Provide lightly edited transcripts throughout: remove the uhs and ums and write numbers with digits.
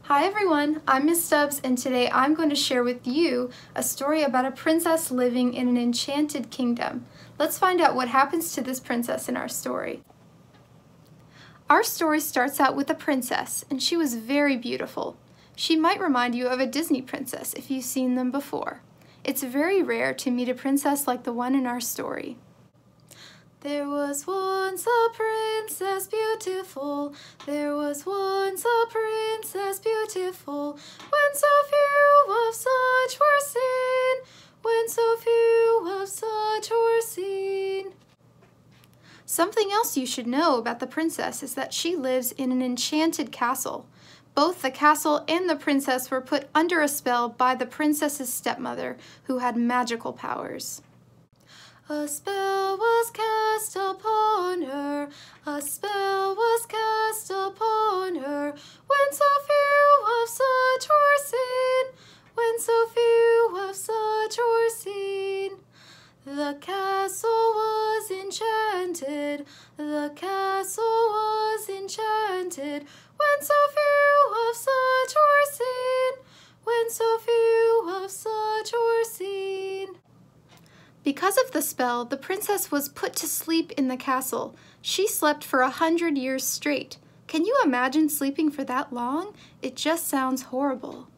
Hi everyone, I'm Miss Stubbs and today I'm going to share with you a story about a princess living in an enchanted kingdom. Let's find out what happens to this princess in our story. Our story starts out with a princess and she was very beautiful. She might remind you of a Disney princess if you've seen them before. It's very rare to meet a princess like the one in our story. There was once a princess beautiful, there was once a princess beautiful, when so few of such were seen, when so few of such were seen. Something else you should know about the princess is that she lives in an enchanted castle. Both the castle and the princess were put under a spell by the princess's stepmother, who had magical powers. A spell was cast upon her, a spell was cast upon her, when so few of such were seen, when so few of such were seen. The castle was enchanted, the castle was enchanted, when so few of such were seen, when so few of such were seen. Because of the spell, the princess was put to sleep in the castle. She slept for 100 years straight. Can you imagine sleeping for that long? It just sounds horrible.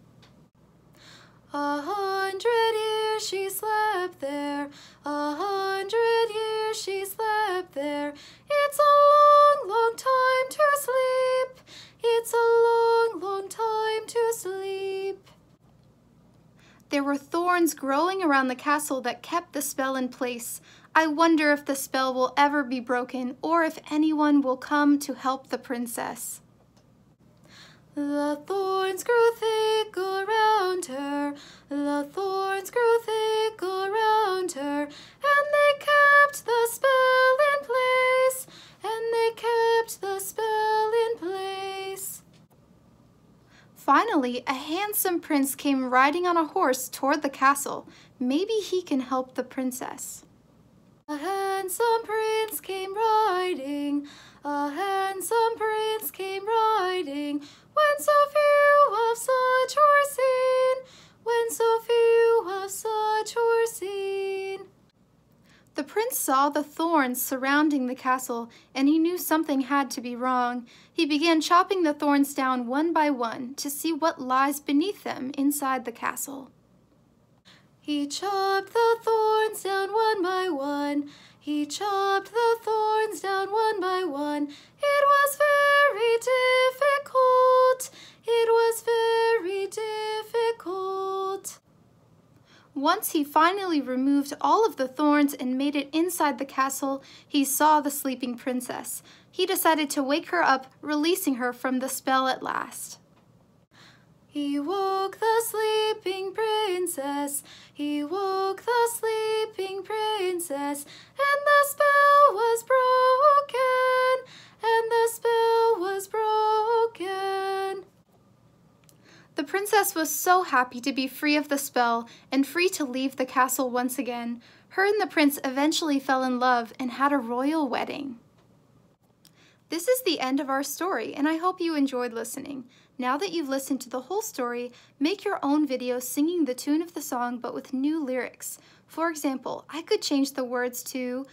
100 years she slept there, 100 years she slept there. It's a long, long time to sleep. It's a long, long time to sleep. There were thorns growing around the castle that kept the spell in place. I wonder if the spell will ever be broken or if anyone will come to help the princess. The thorns grew thick around her, the thorns grew thick around her, and they kept the spell in place, and they kept the spell in place. Finally, a handsome prince came riding on a horse toward the castle. Maybe he can help the princess. A handsome prince came riding, a handsome prince came riding, when so few of such were seen, when so few of such were seen. The prince saw the thorns surrounding the castle, and he knew something had to be wrong. He began chopping the thorns down one by one to see what lies beneath them inside the castle. He chopped the thorns down one by one. He chopped the thorns down one by one. It was very difficult. It was very difficult. Once he finally removed all of the thorns and made it inside the castle, he saw the sleeping princess. He decided to wake her up, releasing her from the spell at last. He woke the sleeping princess, he woke the sleeping princess, and the spell was broken, and the spell was broken. The princess was so happy to be free of the spell and free to leave the castle once again. Her and the prince eventually fell in love and had a royal wedding. This is the end of our story, and I hope you enjoyed listening. Now that you've listened to the whole story, make your own video singing the tune of the song but with new lyrics. For example, I could change the words to,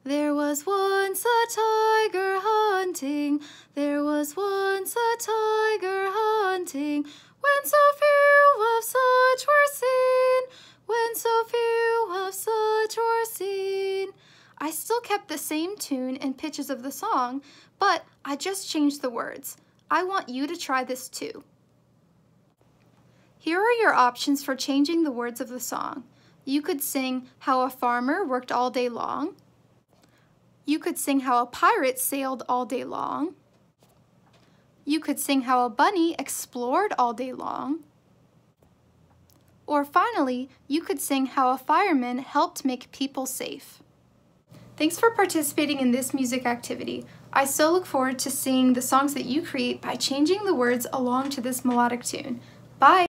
"There was once a tiger hunting, there was once a tiger hunting, when so few of such were seen, when so few of such were seen." I still kept the same tune and pitches of the song, but I just changed the words. I want you to try this too. Here are your options for changing the words of the song. You could sing how a farmer worked all day long. You could sing how a pirate sailed all day long. You could sing how a bunny explored all day long. Or finally, you could sing how a fireman helped make people safe. Thanks for participating in this music activity. I so look forward to seeing the songs that you create by changing the words along to this melodic tune. Bye!